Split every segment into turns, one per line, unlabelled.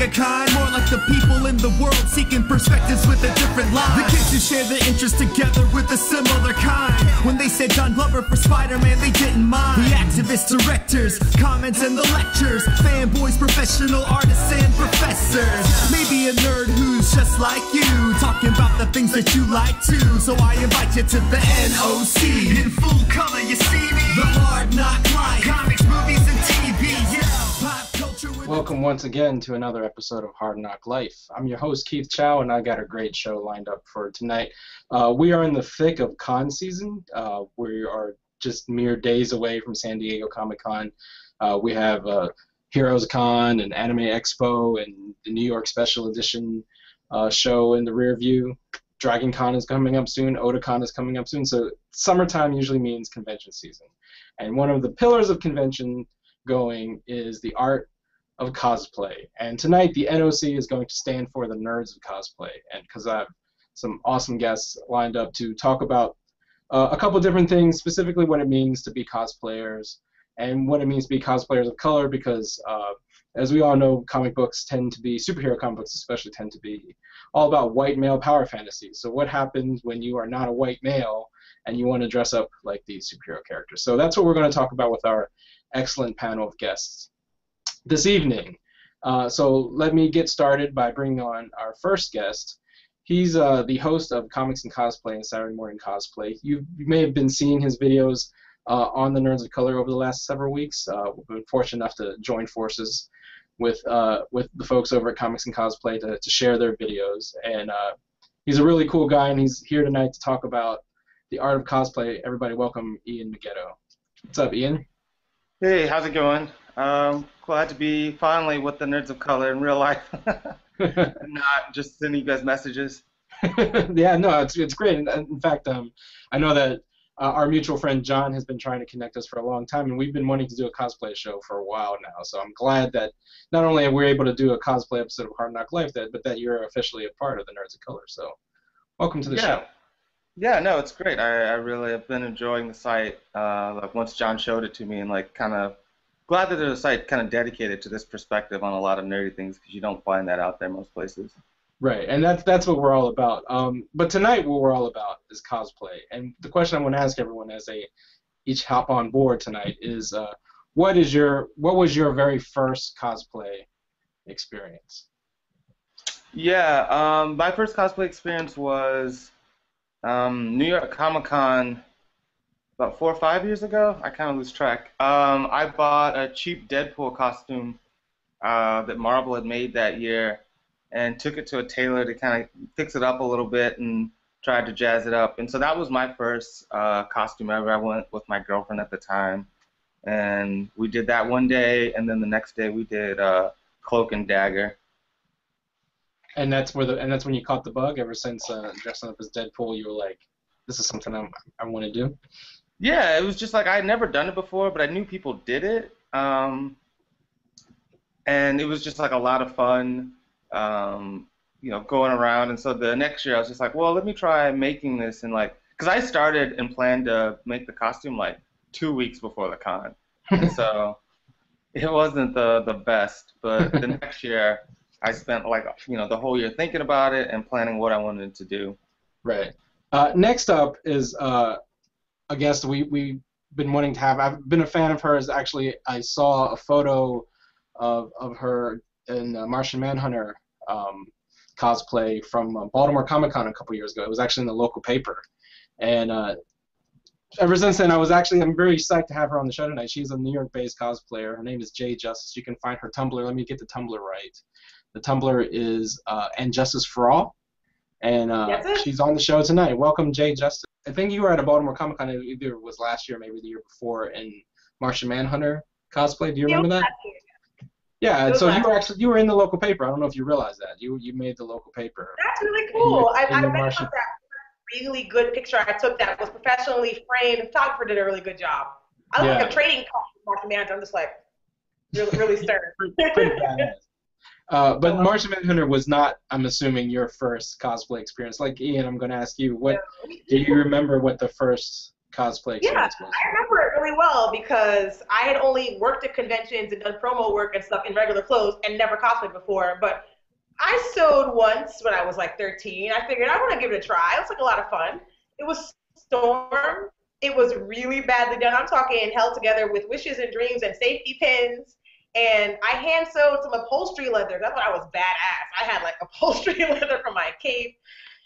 a kind, more like the people in the world seeking perspectives with a different line. The kids who share their interests together with a similar kind. When they said Don Glover for Spider-Man, they didn't mind. The activists, directors, comments and the lectures, fanboys, professional artists and professors. Maybe a nerd who's just like you, talking about the things that you like too. So I invite you to the NOC. In full color, you see me. The Hard N.O.C life, comics, movies and TV, yeah. Pop culture with
Welcome once again to another episode of Hard N.O.C Life. I'm your host Keith Chow, and I got a great show lined up for tonight. We are in the thick of con season. We are just mere days away from San Diego Comic-Con. We have HeroesCon and Anime Expo and the New York Special Edition show in the rear view. Dragon Con is coming up soon. Otakon is coming up soon. So summertime usually means convention season. And one of the pillars of convention going is the Art of Cosplay. And tonight the NOC is going to stand for the Nerds of Cosplay. And because I have some awesome guests lined up to talk about a couple different things, specifically what it means to be cosplayers and what it means to be cosplayers of color, because as we all know, comic books tend to be, superhero comic books especially, tend to be all about white male power fantasies. So what happens when you are not a white male and you want to dress up like these superhero characters? So that's what we're going to talk about with our excellent panel of guests this evening. So let me get started by bringing on our first guest. He's the host of Comics and Cosplay and Saturday Morning Cosplay. You may have been seeing his videos on the Nerds of Color over the last several weeks. We've been fortunate enough to join forces with the folks over at Comics and Cosplay to share their videos. And he's a really cool guy, and he's here tonight to talk about the Art of Cosplay. Everybody welcome Ian Maggetto. What's up, Ian?
Hey, how's it going? Glad to be finally with the Nerds of Color in real life, and not just sending you guys messages.
Yeah, no, it's great. In fact, I know that our mutual friend John has been trying to connect us for a long time, and we've been wanting to do a cosplay show for a while now. So I'm glad that not only are we able to do a cosplay episode of Hard N.O.C Life, but that you're officially a part of the Nerds of Color. So welcome to the show.
Yeah, no, it's great. I really have been enjoying the site. Like once John showed it to me, and like kind of glad that there's a site kind of dedicated to this perspective on a lot of nerdy things, because you don't find that out there most places.
Right, and that's what we're all about. But tonight, what we're all about is cosplay. And the question I want to ask everyone as they each hop on board tonight is, what was your very first cosplay experience?
Yeah, my first cosplay experience was New York Comic-Con about 4 or 5 years ago. I kind of lose track. I bought a cheap Deadpool costume that Marvel had made that year, and took it to a tailor to kind of fix it up a little bit and tried to jazz it up. And so that was my first costume ever. I went with my girlfriend at the time, and we did that one day, and then the next day we did Cloak and Dagger.
And that's when you caught the bug. Ever since dressing up as Deadpool, you were like, this is something I want to do?
Yeah, it was just like I had never done it before, but I knew people did it. And it was just like a lot of fun. You know, going around, and so the next year I was just like, well, let me try making this, and like, because I started and planned to make the costume like 2 weeks before the con, and so it wasn't the best, but the next year I spent like, you know, the whole year thinking about it and planning what I wanted to do.
Right. Next up is a guest we've been wanting to have. I've been a fan of hers. Actually, I saw a photo of her in Martian Manhunter cosplay from Baltimore Comic-Con a couple years ago. It was actually in the local paper, and ever since then, I'm very psyched to have her on the show tonight. She's a New York-based cosplayer. Her name is J Justice. You can find her Tumblr. Let me get the Tumblr right. The Tumblr is And Justice for All, and she's on the show tonight. Welcome, J Justice. I think you were at a Baltimore Comic-Con. Either it was last year, maybe the year before, in Martian Manhunter cosplay. Do you remember that? Yeah, so you were in the local paper. I don't know if you realize that. You made the local paper.
That's really cool. I met that really good picture I took that was professionally framed. The photographer did a really good job. I look like a trading card with Martian Manhunter. I'm just like really stirred.
Pretty badass. But Martian Manhunter was not, I'm assuming, your first cosplay experience. Like Ian, I'm going to ask you, do you remember what the first cosplay
Yeah,
experience was?
I remember it really well because I had only worked at conventions and done promo work and stuff in regular clothes and never cosplayed before. But I sewed once when I was like 13. I figured I want to give it a try. It was like a lot of fun. It was Storm. It was really badly done. I'm talking held together with wishes and dreams and safety pins. And I hand sewed some upholstery leather. That's why I was badass. I had like upholstery leather from my cape.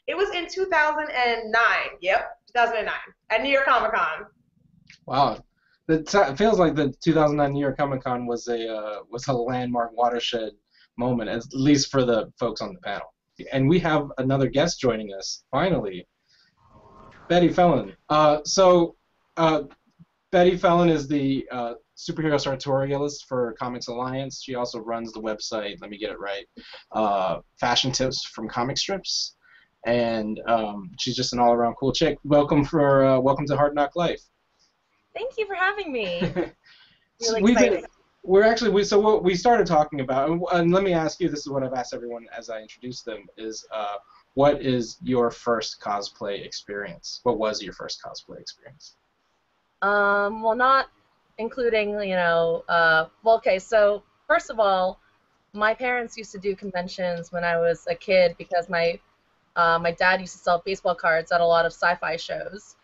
It was in 2009. Yep, 2009 at New York Comic Con.
Wow, it feels like the 2009 New York Comic Con was a landmark watershed moment, at least for the folks on the panel. And we have another guest joining us finally, Betty Felon. Betty Felon is the superhero sartorialist for ComicsAlliance. She also runs the website, let me get it right, Fashion Tips from Comic Strips. And she's just an all-around cool chick. Welcome to Hard N.O.C Life.
Thank you for having me. Really
We started talking about, and let me ask you, this is what I've asked everyone as I introduce them, is what is your first cosplay experience? What was your first cosplay experience?
Well, not including, okay, so first of all, my parents used to do conventions when I was a kid because my dad used to sell baseball cards at a lot of sci-fi shows.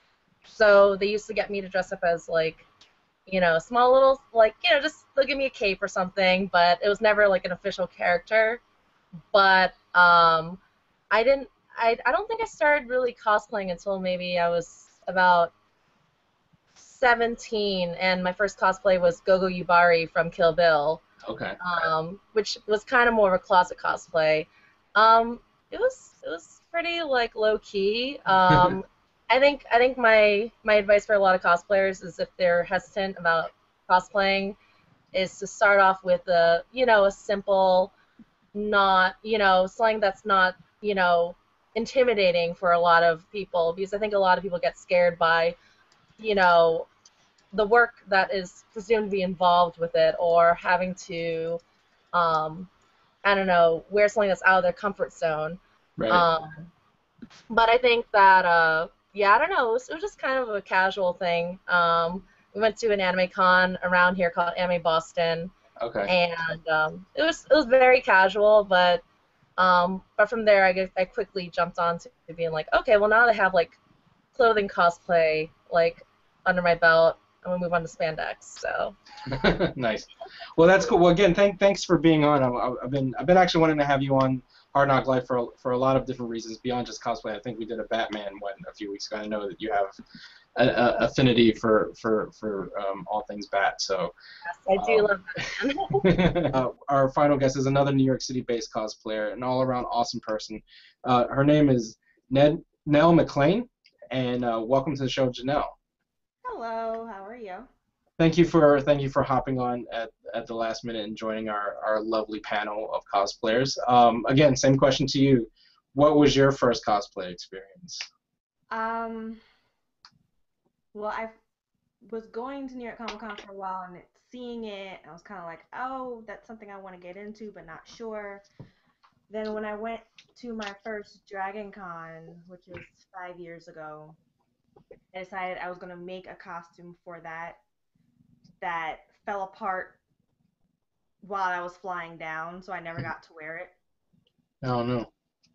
So they used to get me to dress up as, like, small little, like, just they'll give me a cape or something, but it was never, like, an official character. But I don't think I started really cosplaying until maybe I was about 17, and my first cosplay was Gogo Yubari from Kill Bill.
Okay.
Which was kind of more of a closet cosplay. It was pretty, like, low key. I think my advice for a lot of cosplayers is if they're hesitant about cosplaying, is to start off with a simple, not something that's not intimidating for a lot of people, because I think a lot of people get scared by the work that is presumed to be involved with it, or having to wear something that's out of their comfort zone.
Right.
But I think that, I don't know, it was just kind of a casual thing. We went to an anime con around here called Anime Boston.
Okay.
And it was very casual, but from there I quickly jumped on to being like, okay, well, now that I have, like, clothing cosplay, like, under my belt, I'm gonna move on to spandex. So.
Nice. Well, that's cool. Well, again, thanks for being on. I've been actually wanting to have you on Hard N.O.C Life for a lot of different reasons beyond just cosplay. I think we did a Batman one a few weeks ago. I know that you have an affinity for all things Bat. So.
Yes, I do love Batman.
Our final guest is another New York City-based cosplayer, an all-around awesome person. Her name is Jenelle McClain, and welcome to the show, Jenelle.
Hello, how are you?
Thank you for hopping on at the last minute and joining our lovely panel of cosplayers. Again, same question to you. What was your first cosplay experience?
Well, I was going to New York Comic Con for a while and seeing it, I was kind of like, oh, that's something I want to get into, but not sure. Then when I went to my first Dragon Con, which was 5 years ago, I decided I was going to make a costume for that fell apart while I was flying down, so I never got to wear it.
Oh, no.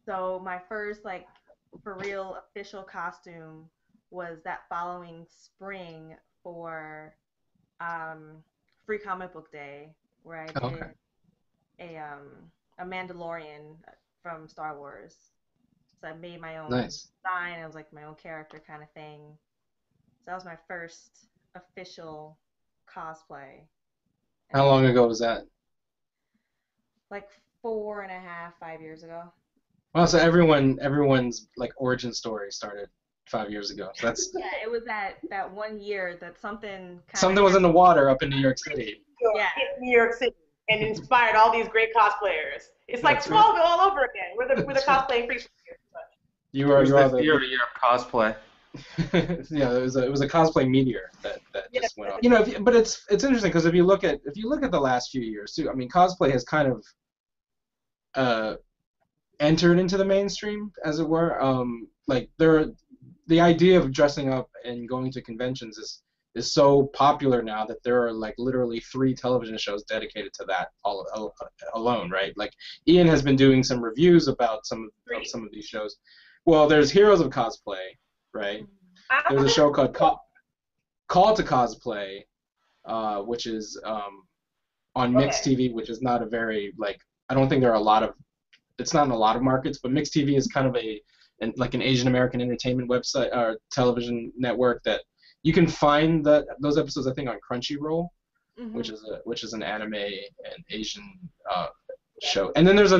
So my first, like, for real official costume was that following spring for Free Comic Book Day, where I did a Mandalorian from Star Wars. So I made my own design. It was like my own character kind of thing. So that was my first official cosplay.
How long ago was that?
Like 4.5, 5 years ago.
Well, so everyone's like origin story started 5 years ago. So that's
yeah. It was that 1 year that something
was in the water up in New York City.
Yeah, in New York City, and inspired all these great cosplayers. It's like Smallville all over again. We're the cosplaying freaks.
You are
the year of cosplay.
Yeah, it was a cosplay meteor that just went off. But it's interesting because if you look at the last few years too, I mean, cosplay has kind of entered into the mainstream, as it were. Like the idea of dressing up and going to conventions is so popular now that there are like literally 3 television shows dedicated to that all alone, right? Like Ian has been doing some reviews about some of these shows. Well, there's Heroes of Cosplay, right? There's a show called Call to Cosplay, which is on Mixed TV, which is not a very, like, I don't think there are a lot of, it's not in a lot of markets, but Mixed TV is kind of like an Asian American entertainment website or television network that you can find those episodes, I think, on Crunchyroll, which is an anime and Asian show. And then there's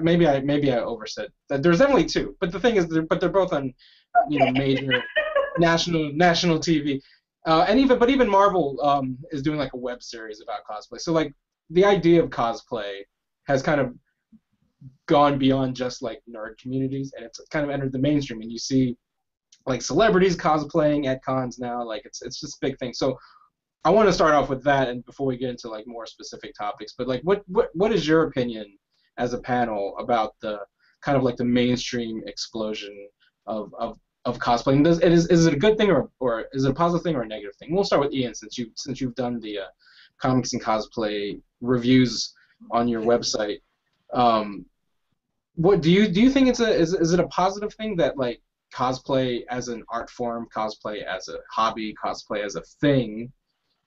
maybe I oversaid that there's definitely 2, but the thing is, they're both on major national TV. And even Marvel is doing like a web series about cosplay. So like the idea of cosplay has kind of gone beyond just like nerd communities, and it's kind of entered the mainstream. And you see like celebrities cosplaying at cons now. Like it's just a big thing. So I want to start off with that, and before we get into like more specific topics. But like what is your opinion as a panel about the kind of like the mainstream explosion of cosplaying? Is it a good thing or is it a positive thing or a negative thing? We'll start with Ian, since you've done the Comics and Cosplay reviews on your website. What do you think is it a positive thing that like cosplay as an art form, cosplay as a hobby, cosplay as a thing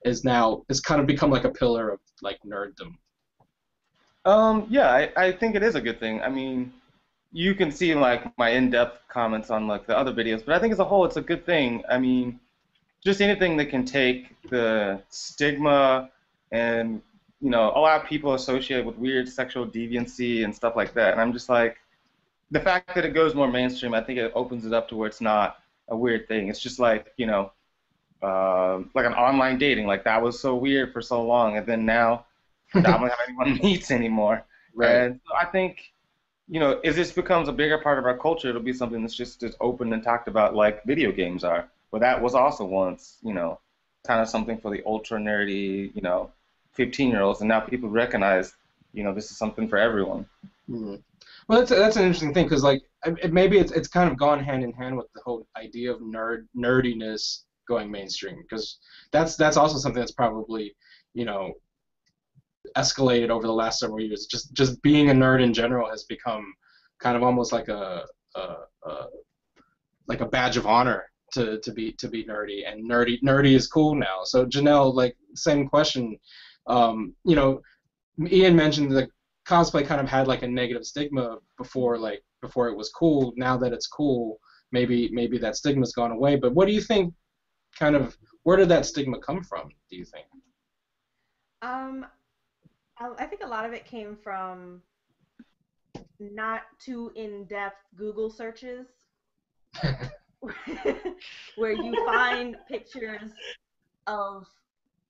is kind of become like a pillar of like nerddom?
Yeah, I think it is a good thing. I mean, you can see like my in-depth comments on like the other videos, but I think as a whole it's a good thing. I mean, just anything that can take the stigma and allow people associated with weird sexual deviancy and stuff like that. And I'm just like, the fact that it goes more mainstream, I think it opens it up to where it's not a weird thing. It's just like, like an online dating. Like that was so weird for so long, and then now predominantly how anyone meets anymore.
Right. And
so I think, as this becomes a bigger part of our culture, it'll be something that's just as open and talked about like video games are. Well, that was also once, kind of something for the ultra nerdy, 15-year-olds, and now people recognize, this is something for everyone.
Mm-hmm. Well, that's an interesting thing, because like maybe it's kind of gone hand in hand with the whole idea of nerdiness going mainstream, because that's also something that's probably escalated over the last several years. Just being a nerd in general has become kind of almost like a badge of honor to be nerdy, and nerdy is cool now. So Jenelle, like same question. Ian mentioned that cosplay kind of had like a negative stigma before it was cool. Now that it's cool, maybe that stigma's gone away. But what do you think? Kind of, where did that stigma come from, do you think?
I think a lot of it came from not too in-depth Google searches where you find pictures of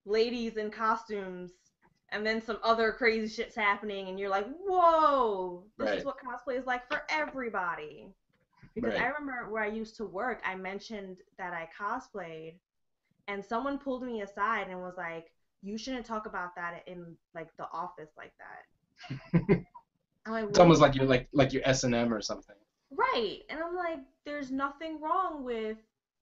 ladies in costumes and then some other crazy shit's happening and you're like, whoa, this is what cosplay is like for everybody. Because I remember where I used to work, I mentioned that I cosplayed, and someone pulled me aside and was like, you shouldn't talk about that in like the office like that. I'm like,
it's almost like you're S&M or something.
Right. And I'm like, there's nothing wrong with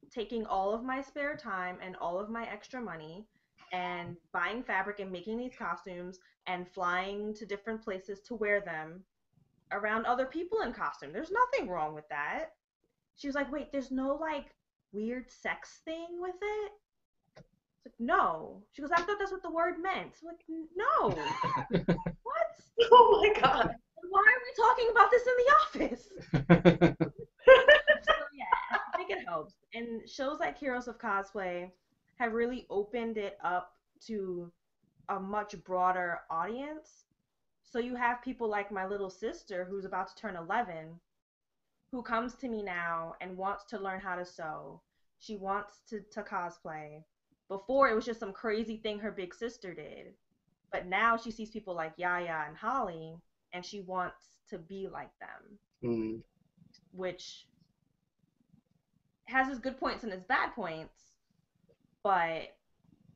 taking all of my spare time and all of my extra money and buying fabric and making these costumes and flying to different places to wear them around other people in costume. There's nothing wrong with that. She was like, wait, there's no like weird sex thing with it? Like, no. She goes, I thought that's what the word meant. I'm like, no. What?
Oh my god.
Why are we talking about this in the office? So yeah, I think it helps. And shows like Heroes of Cosplay have really opened it up to a much broader audience. So you have people like my little sister who's about to turn 11 who comes to me now and wants to learn how to sew. She wants to cosplay. Before, it was just some crazy thing her big sister did. But now she sees people like Yaya and Holly, and she wants to be like them. Which has its good points and its bad points. But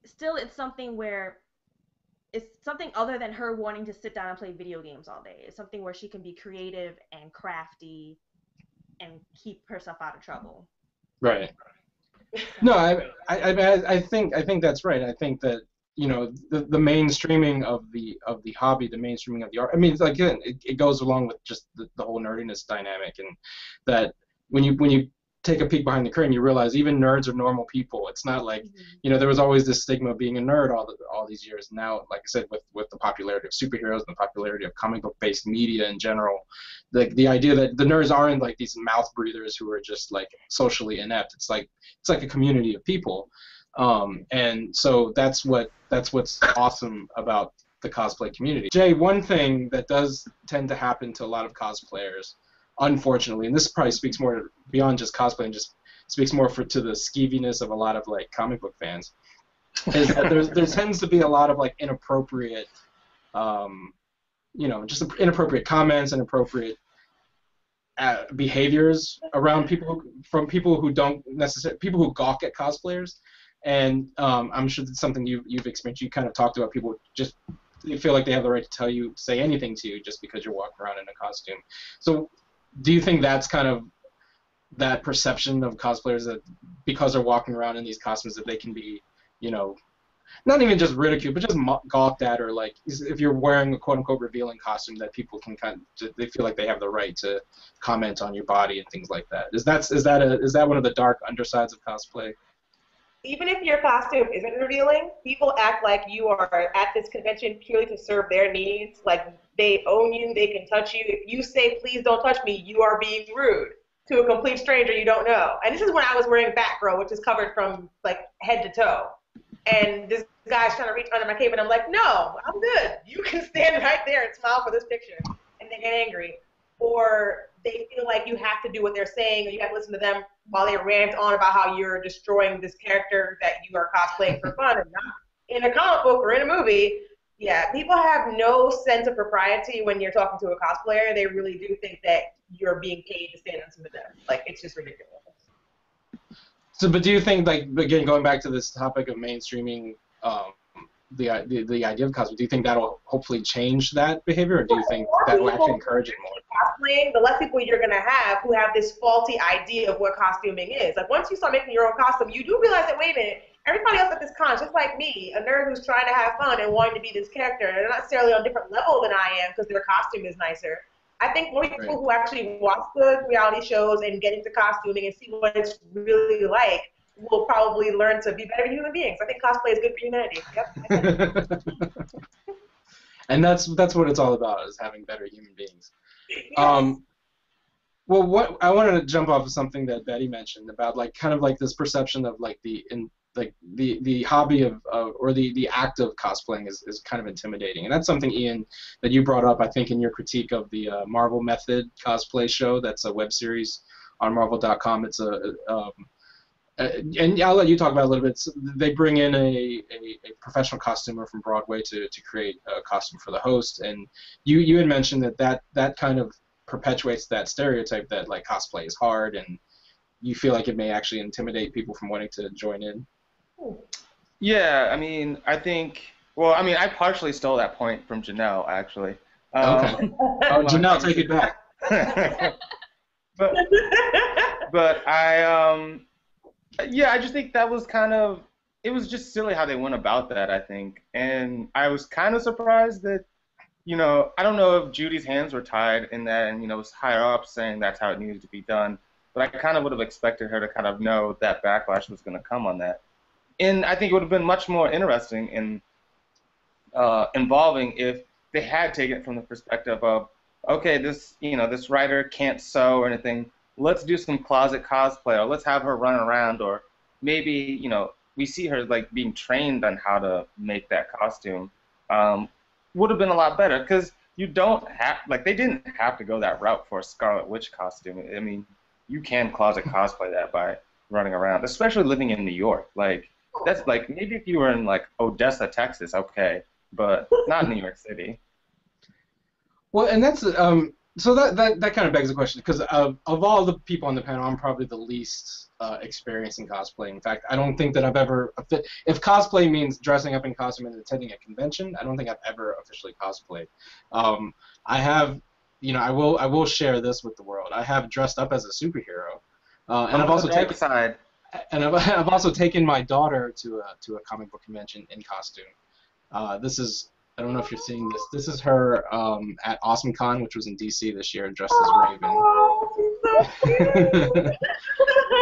still, it's something where it's something other than her wanting to sit down and play video games all day. It's something where she can be creative and crafty and keep herself out of trouble.
Right. No, I think that's right. I think that the mainstreaming of the hobby, the mainstreaming of the art. I mean, again, it goes along with just the whole nerdiness dynamic, and that when you take a peek behind the curtain, you realize even nerds are normal people. It's not like there was always this stigma of being a nerd all these years. Now, like I said, with the popularity of superheroes and the popularity of comic book based media in general, the idea that the nerds aren't like these mouth breathers who are just like socially inept. It's like a community of people, and so that's what's awesome about the cosplay community. Jay, one thing that does tend to happen to a lot of cosplayers, unfortunately, and this probably speaks more beyond just cosplay and just speaks more to the skeeviness of a lot of like comic book fans, is that there tends to be a lot of like inappropriate, just inappropriate comments, inappropriate behaviors around people who don't necessarily, people who gawk at cosplayers, and I'm sure that's something you've experienced. You kind of talked about people just they feel like they have the right to say anything to you just because you're walking around in a costume. So do you think that's kind of that perception of cosplayers, that because they're walking around in these costumes that they can be, not even just ridiculed, but just gawked at, or like if you're wearing a quote-unquote revealing costume, that people can they feel like they have the right to comment on your body and things like that? Is that one of the dark undersides of cosplay?
Even if your costume isn't revealing, people act like you are at this convention purely to serve their needs. Like they own you, they can touch you. If you say, please don't touch me, you are being rude to a complete stranger you don't know. And this is when I was wearing Batgirl, which is covered from like head to toe. And this guy's trying to reach under my cape, and I'm like, no, I'm good. You can stand right there and smile for this picture. And they get angry. Or they feel like you have to do what they're saying, or you have to listen to them while they rant on about how you're destroying this character that you are cosplaying for fun, and not in a comic book or in a movie. Yeah, people have no sense of propriety when you're talking to a cosplayer. They really do think that you're being paid to stand on some of them. Like, it's just ridiculous.
So, but do you think, like, again, going back to this topic of mainstreaming the idea of cosplay, do you think that'll hopefully change that behavior, or do you think that will actually encourage it more?
Cosplaying, the less people you're going to have who have this faulty idea of what costuming is. Like, once you start making your own costume, you do realize that, wait a minute, everybody else at this con, just like me, a nerd who's trying to have fun and wanting to be this character, and they're not necessarily on a different level than I am because their costume is nicer. I think more people who actually watch the reality shows and get into costuming and see what it's really like will probably learn to be better human beings. I think cosplay is good for humanity. Yep.
And that's what it's all about, is having better human beings.
Yes.
Well, what I wanted to jump off of something that Betty mentioned about, like, kind of like this perception of like the hobby of or the act of cosplaying is kind of intimidating, and that's something, Ian, that you brought up, I think, in your critique of the Marvel Method cosplay show. That's a web series on Marvel.com. It's and I'll let you talk about it a little bit. So they bring in a professional costumer from Broadway to create a costume for the host, and you had mentioned that kind of perpetuates that stereotype that like cosplay is hard, and you feel like it may actually intimidate people from wanting to join in.
Yeah, I mean, I partially stole that point from Jenelle, actually.
Okay. Jenelle, take it back.
but I just think that was it was just silly how they went about that, I think. And I was kind of surprised that, I don't know if Judy's hands were tied in that, and, it was higher up saying that's how it needed to be done. But I kind of would have expected her to kind of know that backlash was going to come on that. And I think it would have been much more interesting and involving if they had taken it from the perspective of, okay, this writer can't sew or anything. Let's do some closet cosplay, or let's have her run around, or maybe, we see her like being trained on how to make that costume. Would have been a lot better, because they didn't have to go that route for a Scarlet Witch costume. I mean, you can closet cosplay that by running around, especially living in New York. Like, that's like, maybe if you were in like Odessa, Texas, okay, but not New York City.
Well, and that's so that kind of begs the question, because of all the people on the panel, I'm probably the least experienced in cosplay. In fact, I don't think that I've ever, if cosplay means dressing up in costume and attending a convention, I don't think I've ever officially cosplayed. I have, I will share this with the world. I have dressed up as a superhero. And I've also taken
side.
and I've also taken my daughter to a comic book convention in costume. This is, I don't know if you're seeing this. This is her at AwesomeCon, which was in DC this year, dressed as Raven.
Oh, she's so cute.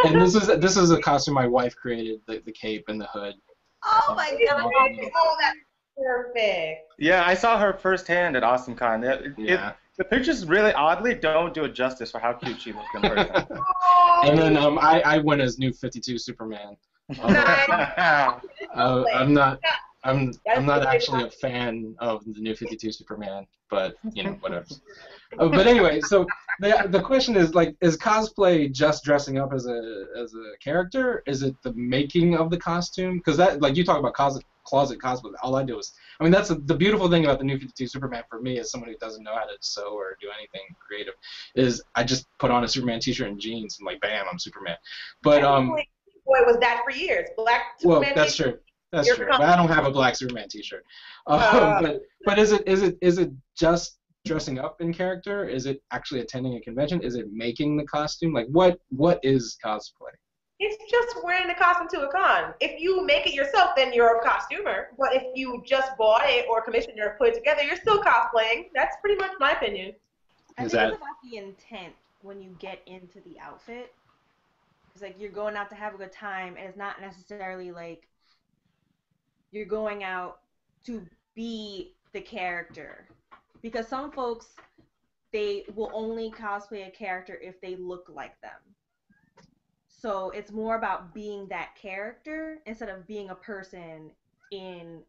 And this is a costume my wife created, the cape and the hood.
Oh my god.
Oh, that's perfect.
Yeah, I saw her firsthand at AwesomeCon.
Yeah.
The pictures really oddly don't do it justice for how cute she looked in person.
And then I went as New 52 Superman.
Nice.
I'm not actually a fan of the New 52 Superman, but you know, whatever. But anyway, so the question is, like, is cosplay just dressing up as a character? Is it the making of the costume? Because that, like, you talk about closet cosplay. All I do is, I mean, that's the beautiful thing about the New 52 Superman for me, as someone who doesn't know how to sew or do anything creative, is I just put on a Superman t-shirt and jeans and, like, bam, I'm Superman. But
Boy, was that for years. Black
well,
Superman
that's
t-shirt.
true. That's true. But I don't have a black Superman t-shirt. But is it just dressing up in character? Is it actually attending a convention? Is it making the costume? Like, what is cosplay?
It's just wearing the costume to a con. If you make it yourself, then you're a costumer. But if you just bought it or commissioned it or put it together, you're still cosplaying. That's pretty much my opinion.
I think it's about the intent when you get into the outfit. It's like you're going out to have a good time, and it's not necessarily like you're going out to be the character. Because some folks, they will only cosplay a character if they look like them. So it's more about being that character instead of being a person in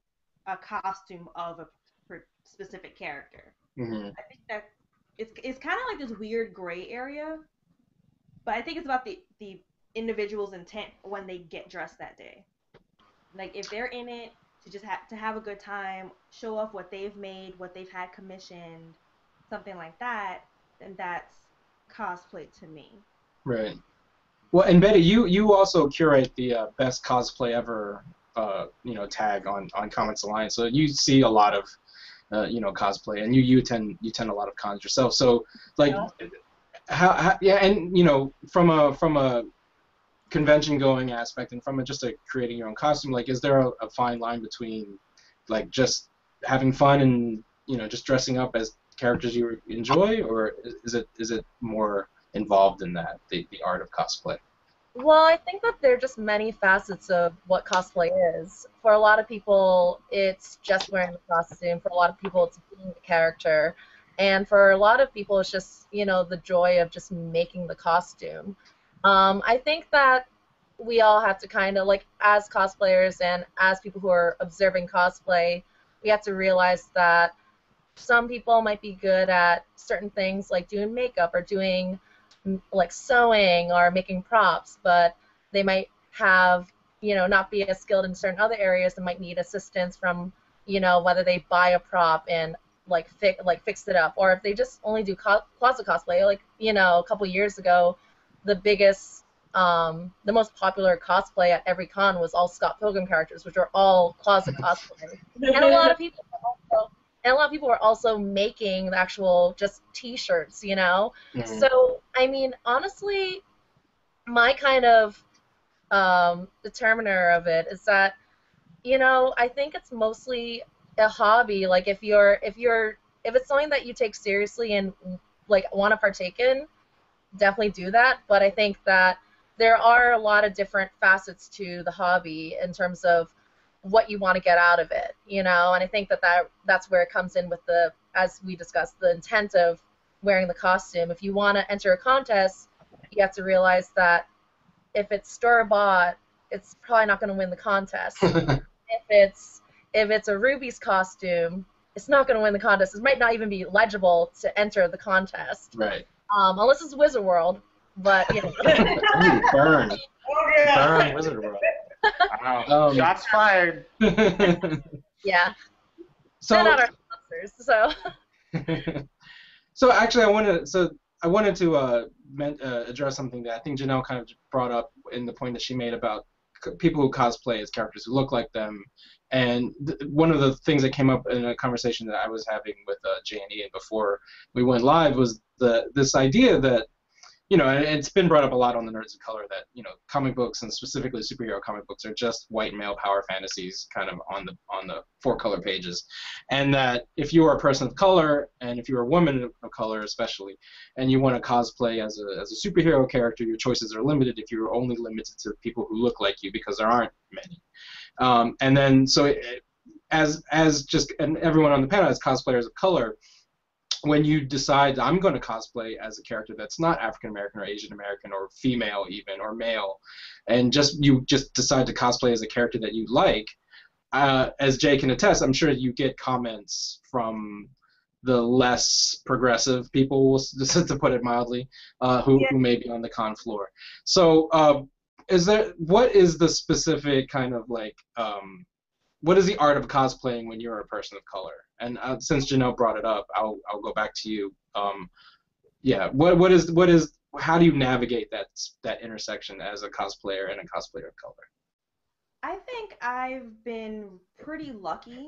a costume of a specific character.
Mm-hmm.
I think that it's kind of like this weird gray area, but I think it's about the individual's intent when they get dressed that day. Like, if they're in it to just have a good time, show off what they've made, what they've had commissioned, something like that, then that's cosplay to me.
Right. Well, and Betty, you also curate the best cosplay ever, tag on ComicsAlliance. So you see a lot of, cosplay, and you attend a lot of cons yourself. So, like, from a convention going aspect and from just creating your own costume, like, is there a fine line between, like, just having fun and just dressing up as characters you enjoy, or is it more involved in that, the art of cosplay?
Well, I think that there are just many facets of what cosplay is. For a lot of people, it's just wearing the costume. For a lot of people, it's being the character. And for a lot of people, it's just, the joy of just making the costume. I think that we all have to kind of, like, as cosplayers and as people who are observing cosplay, we have to realize that some people might be good at certain things, like doing makeup or doing, like, sewing or making props, but they might have, not be as skilled in certain other areas and might need assistance from, whether they buy a prop and, fix it up, or if they just only do closet cosplay. Like, a couple years ago, the most popular cosplay at every con was all Scott Pilgrim characters, which are all closet cosplay. And a lot of people were also making the actual just T-shirts,
Mm-hmm.
So, I mean, honestly, my kind of determiner of it is that, I think it's mostly a hobby. Like, if it's something that you take seriously and, like, want to partake in, definitely do that. But I think that there are a lot of different facets to the hobby in terms of what you want to get out of it, and I think that's where it comes in with as we discussed, the intent of wearing the costume. If you want to enter a contest, you have to realize that if it's store-bought, it's probably not going to win the contest. If it's a Ruby's costume, it's not going to win the contest. It might not even be legible to enter the contest.
Right.
Unless it's Wizard World, but
Ooh, burn.
Oh, yeah.
Burn Wizard World.
Wow. Shots fired.
yeah.
So,
they're not our sponsors, so.
So actually, I wanted to address something that I think Jenelle kind of brought up in the point that she made about people who cosplay as characters who look like them. And one of the things that came up in a conversation that I was having with J&E before we went live was this idea that you know, and it's been brought up a lot on the Nerds of Color that, you know, comic books and specifically superhero comic books are just white male power fantasies kind of on the 4 color pages. And that if you are a person of color, and if you're a woman of color especially, and you want to cosplay as a superhero character, your choices are limited if you're only limited to people who look like you, because there aren't many. And then, so as just, and everyone on the panel as cosplayers of color, when you decide I'm going to cosplay as a character that's not African American or Asian American or female even or male, and you just decide to cosplay as a character that you like, as Jay can attest, I'm sure you get comments from the less progressive people, to put it mildly, who may be on the con floor. So what is the specific kind of like, what is the art of cosplaying when you're a person of color? And since Jenelle brought it up, I'll go back to you. What is how do you navigate that intersection as a cosplayer and a cosplayer of color?
I think I've been pretty lucky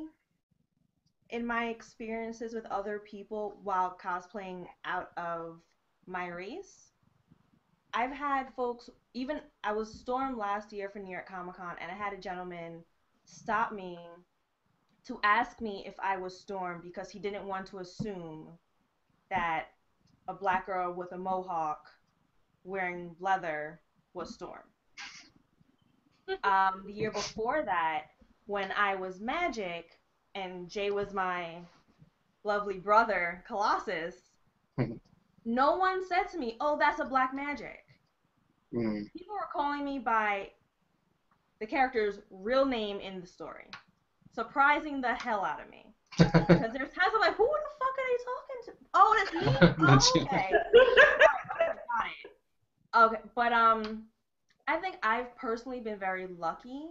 in my experiences with other people while cosplaying out of my race. I've had folks, even I was Storm last year for New York Comic Con, and I had a gentleman stop me to ask me if I was Storm because he didn't want to assume that a black girl with a mohawk wearing leather was Storm. The year before that, when I was Magic and Jay was my lovely brother, Colossus, no one said to me, "Oh, that's a Black Magic." People were calling me by the character's real name in the story, surprising the hell out of me. Because there's times I'm like, who the fuck are they talking to? Oh, that's me? Oh, okay. Got it. Okay, but I think I've personally been very lucky,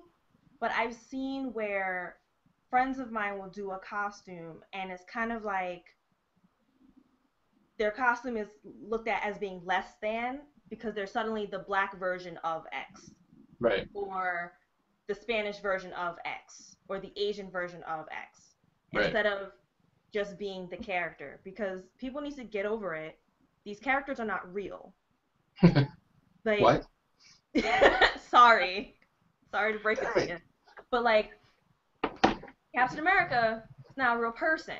but I've seen where friends of mine will do a costume, and it's kind of like their costume is looked at as being less than because they're suddenly the black version of X.
Right.
Or the Spanish version of X, or the Asian version of X,
right,
instead of just being the character, because people need to get over it. These characters are not real. Like,
what?
Sorry to break it to you, but like Captain America is not a real person,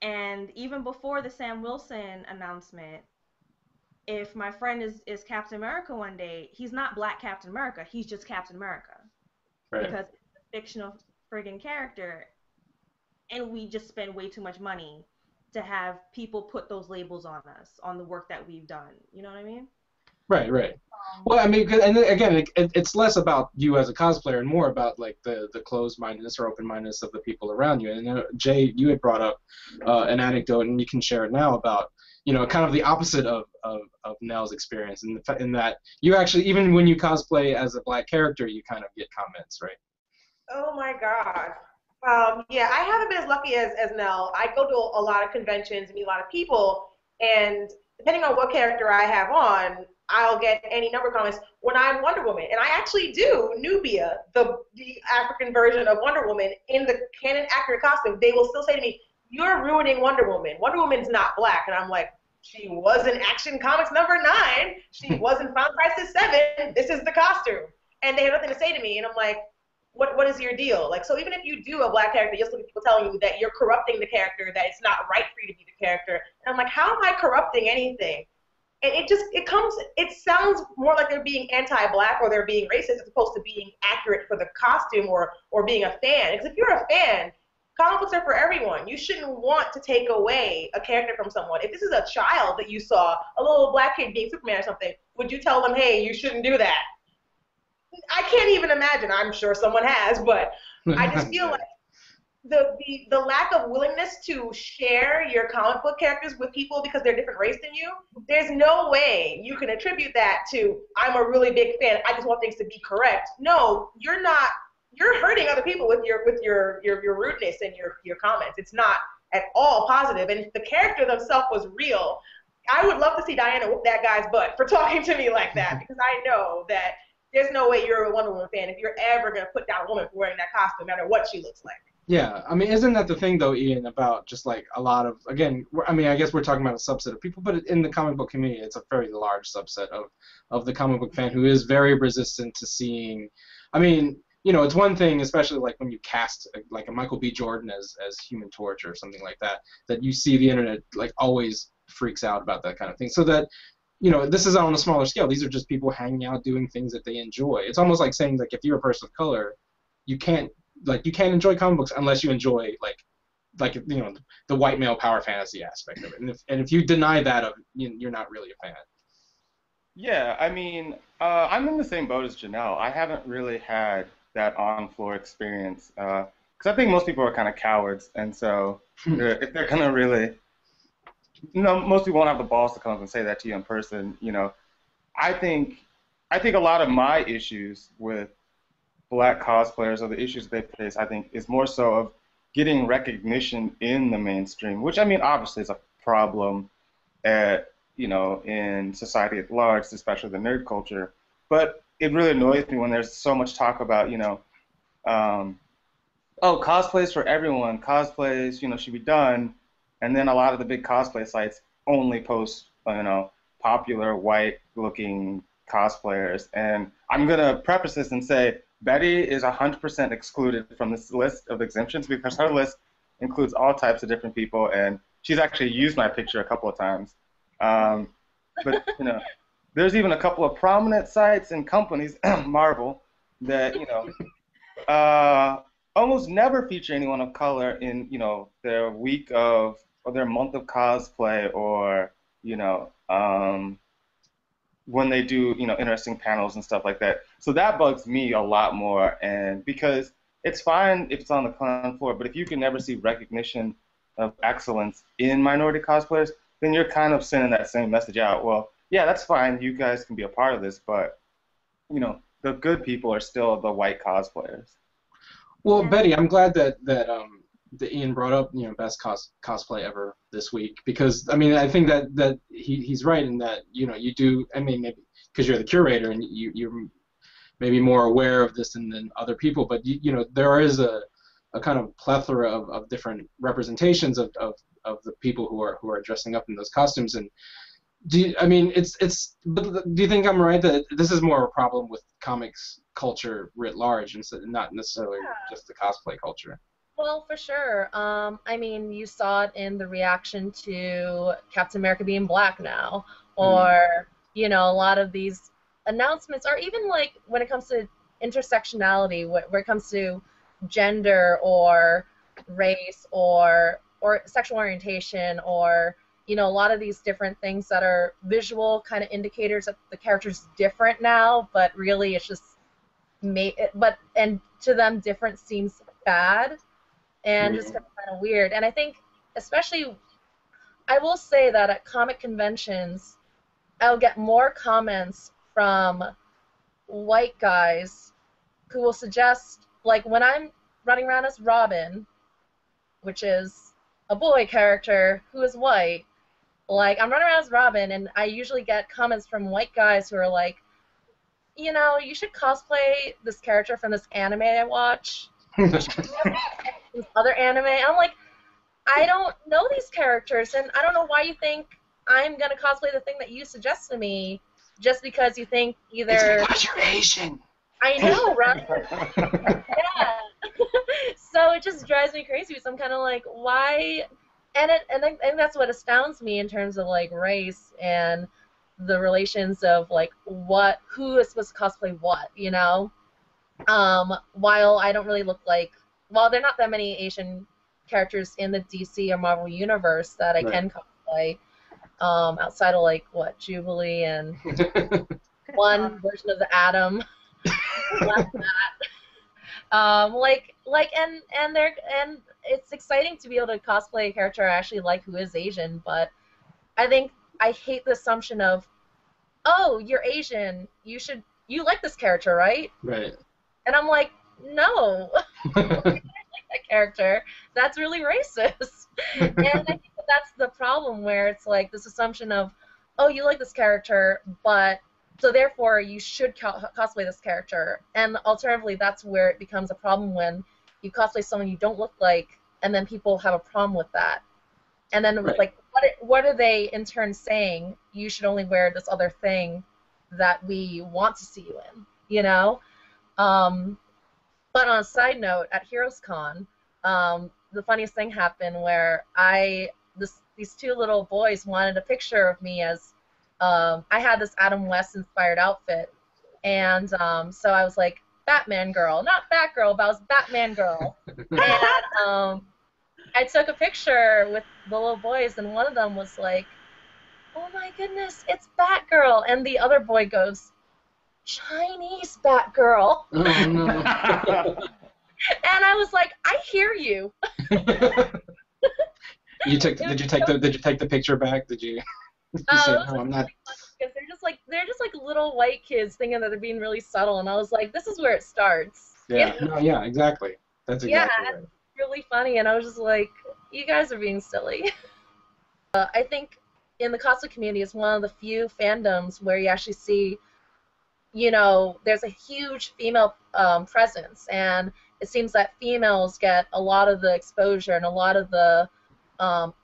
and even before the Sam Wilson announcement, if my friend is Captain America one day, he's not Black Captain America. He's just Captain America.
Right.
Because it's a fictional friggin' character. And we just spend way too much money to have people put those labels on us, on the work that we've done. You know what I mean?
Right. Well, I mean, and again, it's less about you as a cosplayer and more about like the closed-mindedness or open-mindedness of the people around you. And Jay, you had brought up an anecdote, and you can share it now about, you know, kind of the opposite of Nel's experience, in that you actually, even when you cosplay as a black character, you kind of get comments, right?
Oh my God. Yeah, I haven't been as lucky as Nell. I go to a lot of conventions and meet a lot of people, and depending on what character I have on, I'll get any number of comments when I'm Wonder Woman. And I actually do Nubia, the African version of Wonder Woman, in the canon accurate costume. They will still say to me, "You're ruining Wonder Woman. Wonder Woman's not black." And I'm like, she was in Action Comics number 9. She was in Final Crisis 7. This is the costume. And they have nothing to say to me. And I'm like, what is your deal? Like, so even if you do a black character, you'll still get people telling you that you're corrupting the character, that it's not right for you to be the character. And I'm like, how am I corrupting anything? And it sounds more like they're being anti-black or they're being racist as opposed to being accurate for the costume or being a fan. Because if you're a fan, comic books are for everyone. You shouldn't want to take away a character from someone. If this is a child that you saw, a little black kid being Superman or something, would you tell them, hey, you shouldn't do that? I can't even imagine. I'm sure someone has, but I just feel like the lack of willingness to share your comic book characters with people because they're different race than you, there's no way you can attribute that to, I'm a really big fan, I just want things to be correct. No, you're not. You're hurting other people with your rudeness and your comments. It's not at all positive. And if the character themselves was real, I would love to see Diana whoop that guy's butt for talking to me like that, because I know that there's no way you're a Wonder Woman fan if you're ever going to put down a woman for wearing that costume, no matter what she looks like.
Yeah, I mean, isn't that the thing though, Ian, about just like a lot of, again, I mean, I guess we're talking about a subset of people, but in the comic book community, it's a very large subset of the comic book fan who is very resistant to seeing, I mean, you know, it's one thing, especially like when you cast like a Michael B. Jordan as Human Torch or something like that, that you see the internet like always freaks out about that kind of thing. So that, you know, this is on a smaller scale. These are just people hanging out doing things that they enjoy. It's almost like saying like if you're a person of color, you can't enjoy comic books unless you enjoy like you know, the white male power fantasy aspect of it. And if you deny that, you're not really a fan.
Yeah, I mean, I'm in the same boat as Janelle. I haven't really had that on-floor experience because I think most people are kind of cowards, and so if they're gonna really, you know, most people won't have the balls to come up and say that to you in person. You know, I think a lot of my issues with Black cosplayers or the issues they face, I think, is more so of getting recognition in the mainstream, which I mean, obviously, is a problem you know, in society at large, especially the nerd culture. But it really annoys me when there's so much talk about, you know, oh, cosplays for everyone, cosplays, you know, should be done, and then a lot of the big cosplay sites only post, you know, popular white-looking cosplayers. And I'm gonna preface this and say Betty is 100% excluded from this list of exemptions because her list includes all types of different people, and she's actually used my picture a couple of times. But you know, there's even a couple of prominent sites and companies, Marvel, that you know almost never feature anyone of color in, you know, their week of or their month of cosplay, or you know, when they do, you know, interesting panels and stuff like that. So that bugs me a lot more, and because it's fine if it's on the con floor, but if you can never see recognition of excellence in minority cosplayers, then you're kind of sending that same message out. Well, yeah, that's fine. You guys can be a part of this, but you know, the good people are still the white cosplayers.
Well, Betty, I'm glad that Ian brought up, you know, best cosplay ever this week, because I mean, I think that he's right in that, you know, you do, I mean, maybe because you're the curator and you're maybe more aware of this than other people, but you know, there is a kind of plethora of different representations of the people who are dressing up in those costumes. And but do you think I'm right that this is more a problem with comics culture writ large, and not necessarily just the cosplay culture?
Well, for sure. I mean, you saw it in the reaction to Captain America being black now, or you know, a lot of these announcements, or even like when it comes to intersectionality, where it comes to gender or race or sexual orientation, or you know, a lot of these different things that are visual kind of indicators that the character's different now, but really it's just and to them different seems bad and just kind of weird. And I think especially, I will say that at comic conventions I'll get more comments from white guys who will suggest, like when I'm running around as Robin, which is a boy character who is white, like I'm running around as Robin, and I usually get comments from white guys who are like, you know, you should cosplay this character from this anime I watch. This other anime. I'm like, I don't know these characters, and I don't know why you think I'm gonna cosplay the thing that you suggest to me just because you think either.
It's because you're Asian.
I know, right? Yeah. So it just drives me crazy because I'm kind of like, why? And that's what astounds me in terms of like race and the relations of like who is supposed to cosplay what, you know? While I don't really look like, well, there are not that many Asian characters in the DC or Marvel universe that I can cosplay, outside of like what, Jubilee and one version of the Atom. And it's exciting to be able to cosplay a character I actually like who is Asian, but I think I hate the assumption of, oh, you're Asian, you like this character, right?
Right.
And I'm like, no, I don't like that character. That's really racist. And I think that's the problem, where it's like this assumption of, oh, you like this character, but so therefore you should cosplay this character. And alternatively, that's where it becomes a problem when you cosplay someone you don't look like, and then people have a problem with that. And then it was like, what are they in turn saying? You should only wear this other thing that we want to see you in, you know? But on a side note, at HeroesCon, the funniest thing happened where these two little boys wanted a picture of me as I had this Adam West inspired outfit, and so I was like, Batman girl, not Batgirl, but I was Batman girl. And I took a picture with the little boys, and one of them was like, oh my goodness, it's Batgirl, and the other boy goes, Chinese Batgirl.
Oh no.
And I was like, I hear you.
Did you take the picture back? Did you say no, I'm not?
Because they're just like little white kids thinking that they're being really subtle, and I was like, this is where it starts.
Yeah. No. Yeah. Exactly. That's exactly right.
It's really funny, and I was just like, you guys are being silly. I think in the cosplay community, it's one of the few fandoms where you actually see, you know, there's a huge female presence, and it seems that females get a lot of the exposure and a lot of the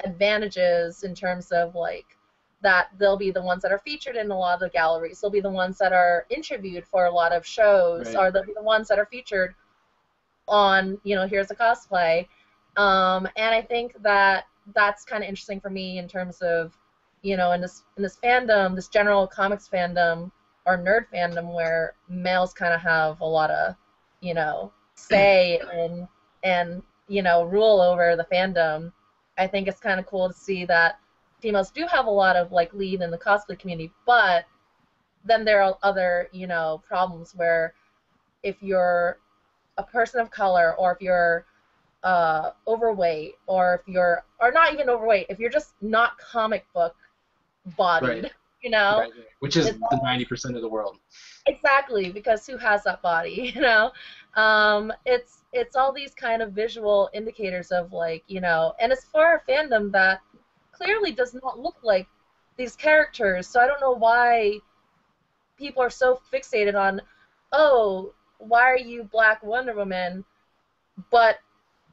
advantages in terms of like that they'll be the ones that are featured in a lot of the galleries. They'll be the ones that are interviewed for a lot of shows, or they'll be the ones that are featured on, you know, Heroes of Cosplay. And I think that that's kind of interesting for me in terms of, you know, in this fandom, this general comics fandom or nerd fandom where males kind of have a lot of, you know, say and you know, rule over the fandom. I think it's kind of cool to see that females do have a lot of like lead in the cosplay community, but then there are other, you know, problems where if you're a person of color, or if you're overweight, or if you're, or not even overweight, if you're just not comic book bodied, you know,
which is the 90% of the world.
Exactly, because who has that body, you know? It's all these kind of visual indicators of like, you know, and it's for a fandom that clearly does not look like these characters, so I don't know why people are so fixated on, oh, why are you Black Wonder Woman, but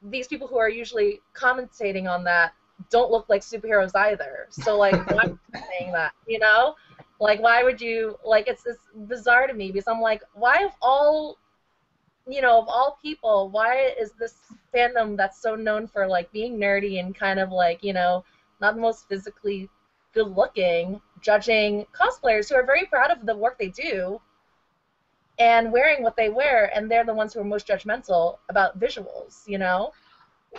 these people who are usually commentating on that don't look like superheroes either. So like, why are you saying that, you know? Like, why would you, like, it's bizarre to me, because I'm like, why of all, you know, of all people, why is this fandom that's so known for like being nerdy and kind of like, you know, not the most physically good looking, judging cosplayers who are very proud of the work they do and wearing what they wear, and they're the ones who are most judgmental about visuals, you know?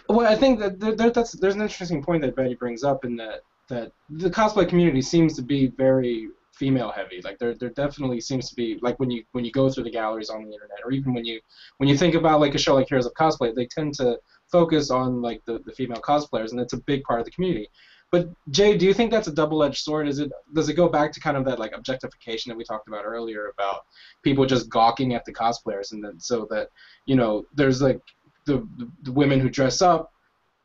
Well, I think that there's an interesting point that Betty brings up, in that the cosplay community seems to be very female heavy. Like there definitely seems to be, like when you go through the galleries on the internet, or even when you think about like a show like Heroes of Cosplay, they tend to focus on like the female cosplayers, and it's a big part of the community. But Jay, do you think that's a double-edged sword? Does it go back to kind of that like objectification that we talked about earlier, about people just gawking at the cosplayers, and then so that, you know, there's like the women who dress up,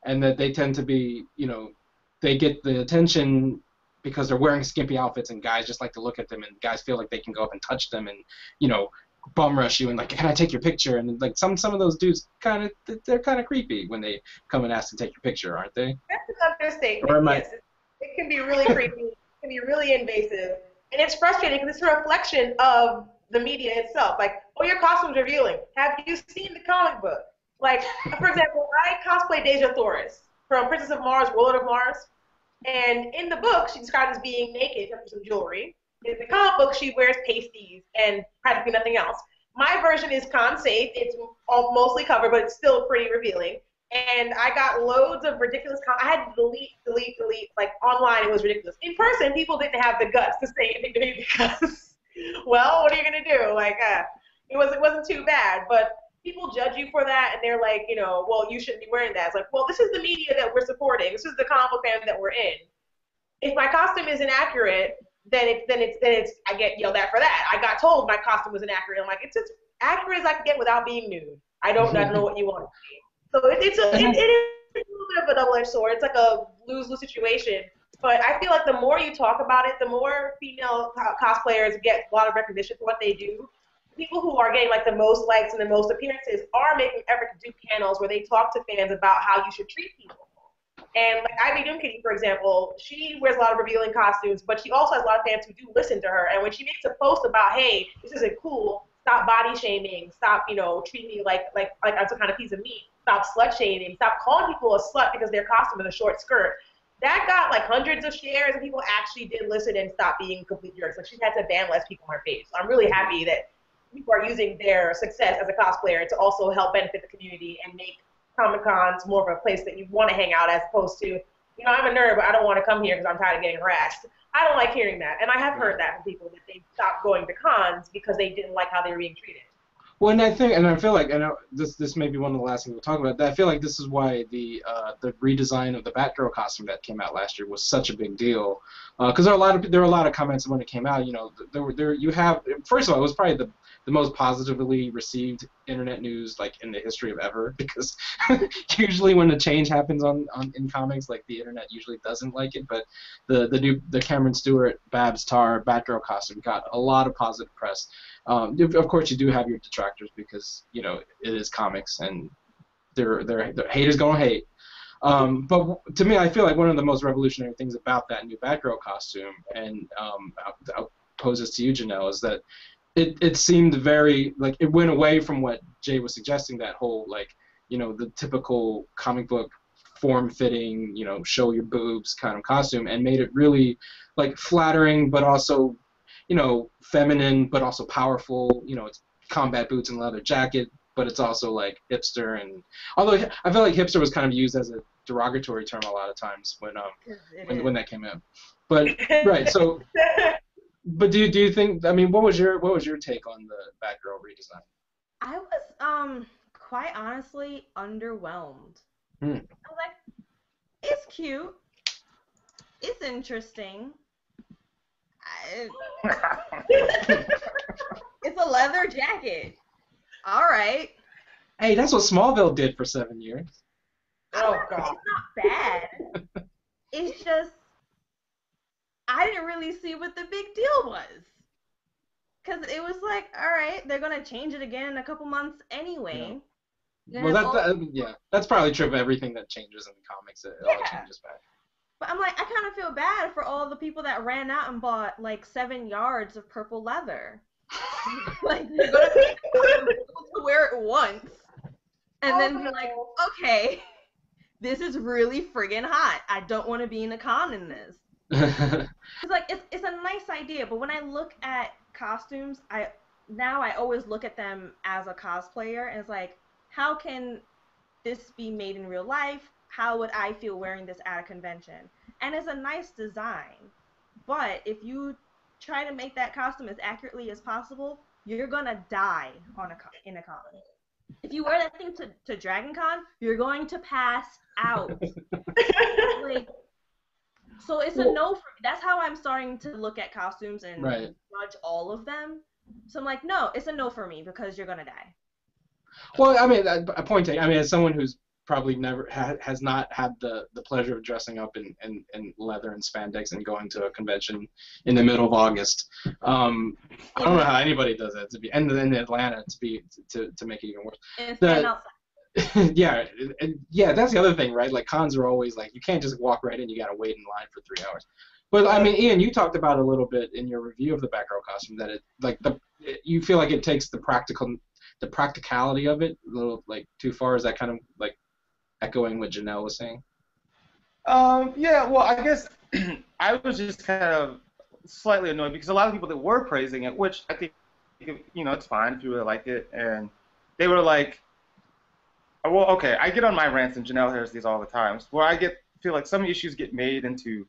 and that they tend to be, you know, they get the attention because they're wearing skimpy outfits, and guys just like to look at them, and guys feel like they can go up and touch them and, you know, bum rush you and like, can I take your picture? And like some of those dudes they're kind of creepy when they come and ask to take your picture, aren't they?
That's an understatement. Yes, it can be really creepy. It can be really invasive, and it's frustrating because it's a reflection of the media itself. Like, oh, your costume's revealing. Have you seen the comic book? Like, for example, I cosplay Deja Thoris from Princess of Mars, World of Mars, and in the book she's described as being naked except for some jewelry. In the comic book, she wears pasties and practically nothing else. My version is con-safe. It's all mostly covered, but it's still pretty revealing. And I got loads of ridiculous I had to delete. Like, online, it was ridiculous. In person, people didn't have the guts to say anything to me because, well, what are you going to do? Like, it wasn't too bad. But people judge you for that, and they're like, you know, well, you shouldn't be wearing that. It's like, well, this is the media that we're supporting. This is the comic book fandom that we're in. If my costume is inaccurate, then it's I get yelled at for that. I got told my costume was inaccurate. I'm like, it's as accurate as I can get without being nude. I don't know what you want to see. So it is a little bit of a double-edged sword. It's like a lose-lose situation. But I feel like the more you talk about it, the more female cosplayers get a lot of recognition for what they do. people who are getting like the most likes and the most appearances are making an effort to do panels where they talk to fans about how you should treat people. And like Ivy Doomkitty, for example, she wears a lot of revealing costumes, but she also has a lot of fans who do listen to her. And when she makes a post about, hey, this isn't cool, stop body shaming, stop, treating me like I'm some kind of piece of meat, stop slut shaming, stop calling people a slut because their costume is a short skirt. That got like hundreds of shares, and people actually did listen and stop being complete jerks. Like, she's had to ban less people on her page. So I'm really happy that people are using their success as a cosplayer to also help benefit the community and make Comic-Cons more of a place that you want to hang out, as opposed to, I'm a nerd, but I don't want to come here because I'm tired of getting harassed. I don't like hearing that. And I have heard that from people, that they stopped going to cons because they didn't like how they were being treated.
Well, and I feel like, this may be one of the last things we'll talk about. I feel like this is why the redesign of the Batgirl costume that came out last year was such a big deal, because there were a lot of comments when it came out. First of all, it was probably the most positively received internet news like in the history of ever, because usually when a change happens in comics, like, the internet usually doesn't like it. But the Cameron Stewart Babs Tarr Batgirl costume got a lot of positive press. Of course, you do have your detractors, because it is comics and they're haters gonna hate. But to me, I feel like one of the most revolutionary things about that new Batgirl costume, and I'll pose this to you, Jenelle, is that it seemed very, like, it went away from what Jay was suggesting, that whole, like, the typical comic book form-fitting, show your boobs kind of costume, and made it really, like, flattering, but also, feminine, but also powerful. It's combat boots and leather jacket, but it's also, like, hipster. And although I feel like hipster was kind of used as a derogatory term a lot of times when that came out. But right, so. But do you think? I mean, what was your take on the Batgirl redesign?
I was quite honestly underwhelmed. I was like, it's cute, it's interesting. It's a leather jacket. All right.
Hey, that's what Smallville did for 7 years.
Oh God.
It's not bad. It's just, I didn't really see what the big deal was. Because it was like, all right, they're going to change it again in a couple months anyway.
Yeah. Well, that's probably true of everything that changes in the comics. It all changes back.
But I'm like, I kind of feel bad for all the people that ran out and bought like 7 yards of purple leather. Like, they're going to be able to wear it once. And then be like, okay, this is really friggin' hot. I don't want to be in a con in this. It's like, it's a nice idea, but when I look at costumes, I always look at them as a cosplayer, and it's like, how can this be made in real life? How would I feel wearing this at a convention? And it's a nice design, but if you try to make that costume as accurately as possible, you're gonna die in a con. If you wear that thing to Dragon Con, you're going to pass out. Like, so it's a no for me. That's how I'm starting to look at costumes and judge all of them. So I'm like, no, it's a no for me because you're gonna die.
Well, I mean, a point taken. I mean, as someone who's probably never has not had the pleasure of dressing up in leather and spandex and going to a convention in the middle of August, I don't know how anybody does that in Atlanta to make it even worse.
And stand outside.
Yeah, that's the other thing, right? Like, cons are always like, you can't just walk right in, you gotta wait in line for 3 hours. But I mean, Ian, you talked about a little bit in your review of the Batgirl costume that you feel like it takes the practicality of it a little, like, too far. Is that kind of like echoing what Jenelle was saying?
Yeah, well, I guess I was just kind of slightly annoyed because a lot of people that were praising it, which I think, it's fine if you really like it, and they were like, well, okay, I get on my rants, and Jenelle hears these all the time, where I feel like some issues get made into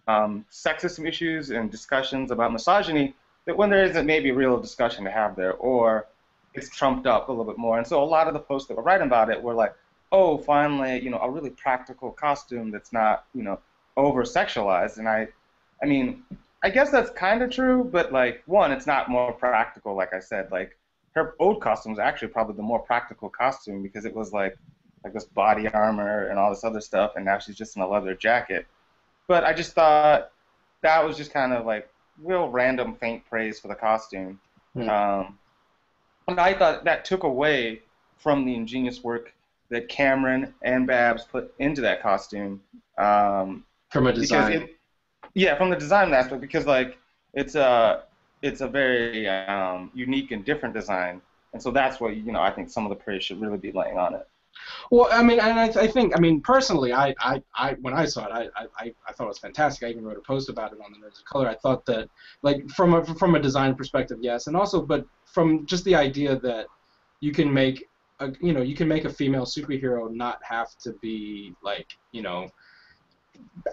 sexism issues and discussions about misogyny, that when there isn't maybe a real discussion to have there, or it's trumped up a little bit more. And so a lot of the posts that were writing about it were like, oh, finally, a really practical costume that's not, over-sexualized. And I mean, I guess that's kind of true, but, like, one, it's not more practical, like I said. Like, her old costume was actually probably the more practical costume because it was like this body armor and all this other stuff, and now she's just in a leather jacket. But I just thought that was just kind of like real random faint praise for the costume. And I thought that took away from the ingenious work that Cameron and Babs put into that costume.
From a design.
From the design aspect, because like it's a very unique and different design, and so that's what I think some of the praise should really be laying on it.
Well, I mean, and I think, I mean, personally, I when I saw it, I thought it was fantastic. I even wrote a post about it on the Nerds of Color. I thought that, like, from a design perspective, yes, and also, but from just the idea that you can make a female superhero not have to be like,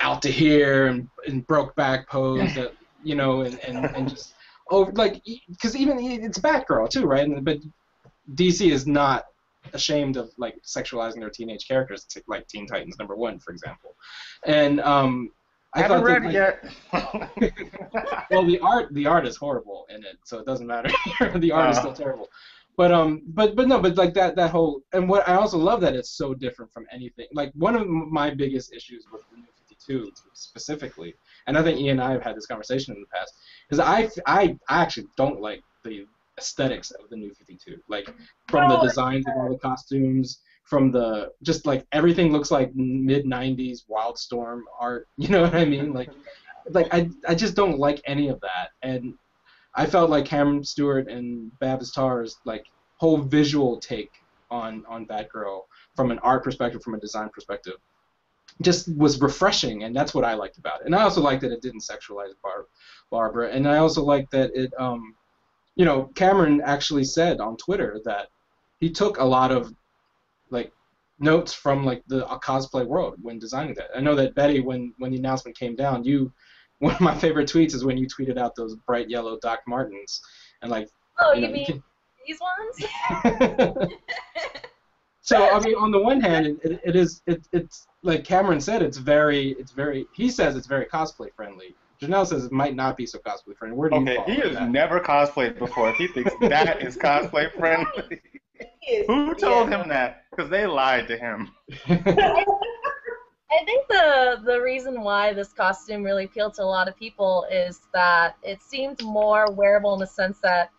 out to here and broke back pose that, and just over, like, because even it's Batgirl too, right? But DC is not ashamed of like sexualizing their teenage characters, like Teen Titans #1, for example. And I haven't read it yet. Well, the art is horrible in it, so it doesn't matter. The art is still terrible. But like that whole, and what I also love that it's so different from anything. Like, one of my biggest issues with the New 52 specifically, and I think Ian and I have had this conversation in the past, is I actually don't like the aesthetics of the New 52. Like, from the designs of all the costumes, from the, just like everything looks like mid-90s Wildstorm art. You know what I mean? Like I just don't like any of that. And I felt like Cameron Stewart and Babs Tarr's like whole visual take on Batgirl from an art perspective, from a design perspective, just was refreshing, and that's what I liked about it. And I also liked that it didn't sexualize Barbara, and I also liked that it Cameron actually said on Twitter that he took a lot of like notes from like the cosplay world when designing that. I know that Betty, when the announcement came down, one of my favorite tweets is when you tweeted out those bright yellow Doc Martens, and like.
Oh, you mean these ones?
So I mean, on the one hand, it's like Cameron said, he says it's very cosplay friendly. Jenelle says it might not be so cosplay friendly. Where do you fall?
He has never cosplayed before. If he thinks that is cosplay friendly, who told him that? Because they lied to him.
I think the reason why this costume really appealed to a lot of people is that it seemed more wearable in the sense that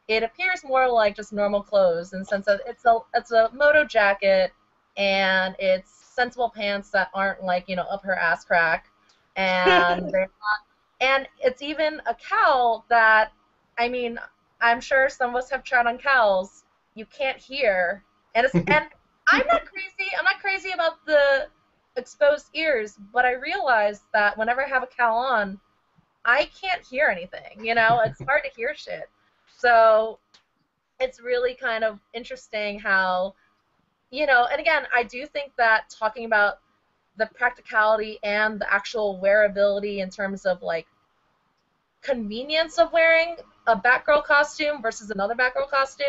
it appears more like just normal clothes, in the sense that it's a moto jacket and it's sensible pants that aren't like up her ass crack, and they're not. And it's even a cowl that, I mean, I'm sure some of us have tried on cowls. You can't hear, and I'm not crazy about the exposed ears, but I realize that whenever I have a cowl on, I can't hear anything. It's hard to hear shit. So it's really kind of interesting how, and again, I do think that talking about the practicality and the actual wearability in terms of like convenience of wearing a Batgirl costume versus another Batgirl costume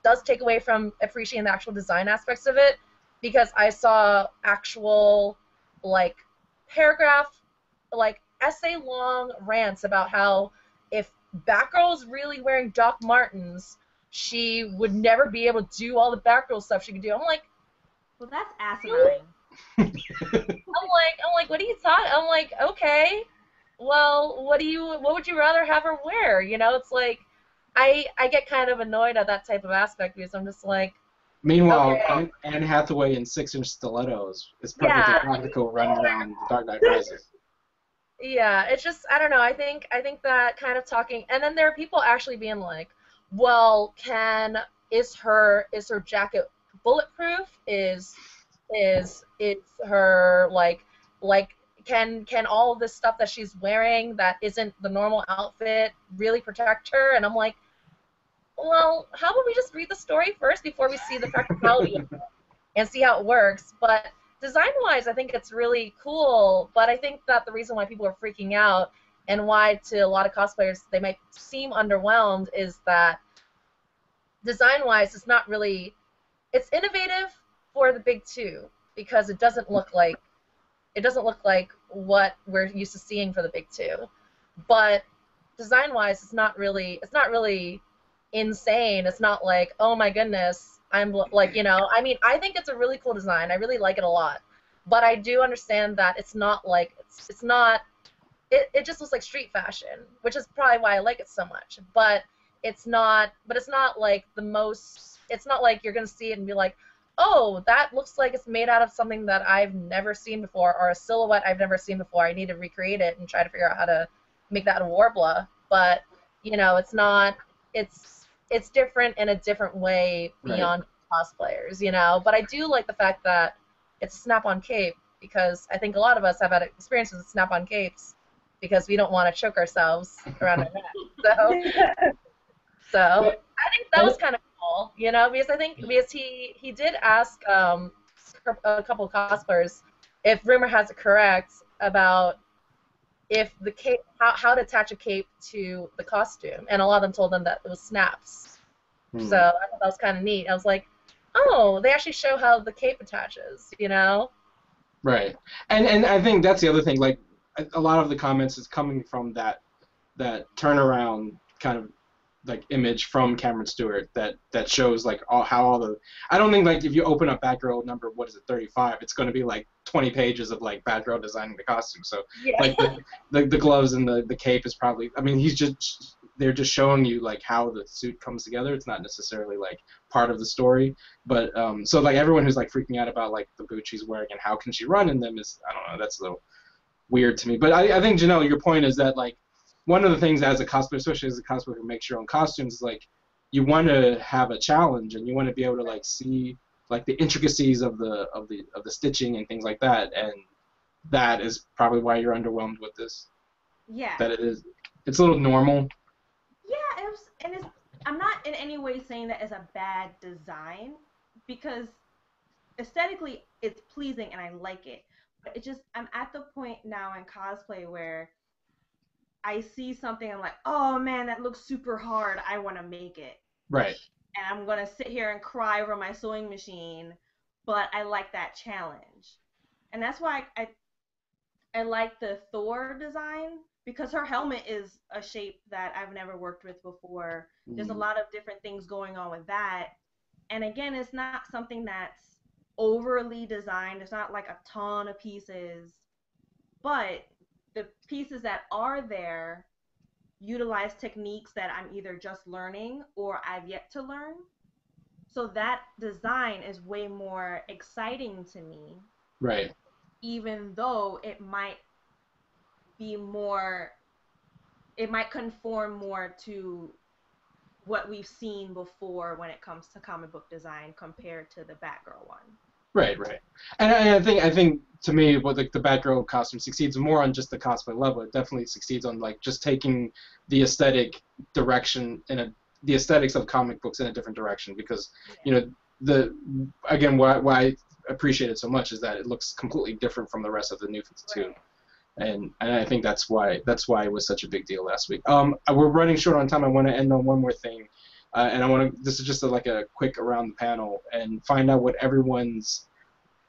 does take away from appreciating the actual design aspects of it, because I saw actual like paragraph, like essay long rants about how if Batgirl was really wearing Doc Martens, she would never be able to do all the Batgirl stuff she could do. I'm like,
well, that's asinine.
I'm like, what are you talking? I'm like, okay, well, what would you rather have her wear? It's like, I get kind of annoyed at that type of aspect, because I'm just like.
Meanwhile, okay. Anne Hathaway in 6-inch stilettos is perfectly practical running around The Dark Knight Rises.
Yeah, it's just, I don't know. I think that kind of talking, and then there are people actually being like, well, is her jacket bulletproof? Is her like can all of this stuff that she's wearing that isn't the normal outfit really protect her? And I'm like, well, how about we just read the story first before we see the practicality of it and see how it works? But design-wise, I think it's really cool, but I think that the reason why people are freaking out and why to a lot of cosplayers they might seem underwhelmed is that design-wise it's not really, it's innovative for the big two, because it doesn't look like what we're used to seeing for the big two. But design-wise it's not really insane. It's not like, oh my goodness, I'm like, I mean, I think it's a really cool design. I really like it a lot. But I do understand that it's not like, it just looks like street fashion, which is probably why I like it so much. But it's not like the most, it's not like you're going to see it and be like, oh, that looks like it's made out of something that I've never seen before, or a silhouette I've never seen before. I need to recreate it and try to figure out how to make that a Warbler. But, you know, it's not, it's different in a different way beyond cosplayers, you know. But I do like the fact that it's a snap-on cape, because I think a lot of us have had experiences with snap-on capes because we don't want to choke ourselves around our neck. So I think that was kind of cool, you know, because he did ask a couple of cosplayers if rumor has it correct about if the cape, how to attach a cape to the costume, and a lot of them told them that it was snaps. So I thought that was kind of neat. I was like, oh, they actually show how the cape attaches, you know?
Right. And I think that's the other thing. Like, a lot of the comments is coming from that turnaround kind of like image from Cameron Stewart that shows like how all the, I don't think like if you open up Batgirl number, what is it, 35, it's going to be like 20 pages of like Batgirl designing the costume. So like the gloves and the cape is probably, I mean, they're just showing you like how the suit comes together. It's not necessarily like part of the story, but so like everyone who's like freaking out about like the boots she's wearing and how can she run in them is, I don't know, that's a little weird to me. But I think, Jenelle, your point is that like one of the things as a cosplayer, especially as a cosplayer who makes your own costumes, is like you want to have a challenge and you want to be able to like see like the intricacies of the stitching and things like that, and that is probably why you're underwhelmed with this.
Yeah.
That it's a little normal.
Yeah, I'm not in any way saying that it's a bad design, because aesthetically it's pleasing and I like it. But it just, I'm at the point now in cosplay where I see something, I'm like, oh man, that looks super hard, I want to make it.
Right.
And I'm going to sit here and cry over my sewing machine, but I like that challenge. And that's why I like the Thor design, because her helmet is a shape that I've never worked with before. There's a lot of different things going on with that. And again, it's not something that's overly designed. It's not like a ton of pieces. But the pieces that are there utilize techniques that I'm either just learning or I've yet to learn. So that design is way more exciting to me.
Right.
Even though it might be more, it might conform more to what we've seen before when it comes to comic book design compared to the Batgirl one.
Right. And I think to me, what the Batgirl costume succeeds more on just the cosplay level. It definitely succeeds on like just taking the aesthetic direction the aesthetics of comic books in a different direction, because you know why I appreciate it so much is that it looks completely different from the rest of the New 52. Right. And I think that's why it was such a big deal last week. We're running short on time. I want to end on one more thing, and I want to. This is just like a quick around the panel and find out what everyone's,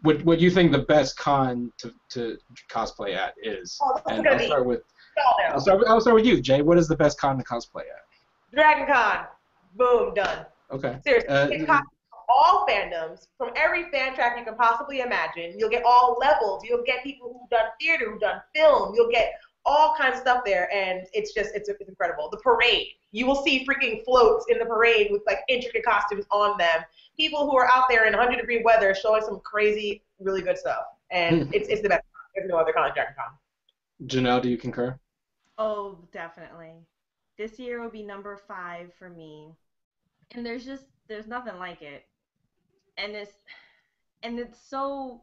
what you think the best con to cosplay at is.
Oh,
and I'll start with you, Jay. What is the best con to cosplay at?
Dragon Con. Boom, done.
Okay.
Seriously, all fandoms, from every fan track you can possibly imagine. You'll get all levels. You'll get people who've done theater, who've done film. You'll get all kinds of stuff there, and it's incredible. The parade. You will see freaking floats in the parade with like intricate costumes on them. People who are out there in 100-degree weather showing some crazy, really good stuff. And it's the best. There's no other con like Dragon Con.
Janelle, do you concur?
Oh, definitely. This year will be number 5 for me. And there's nothing like it. And it's so,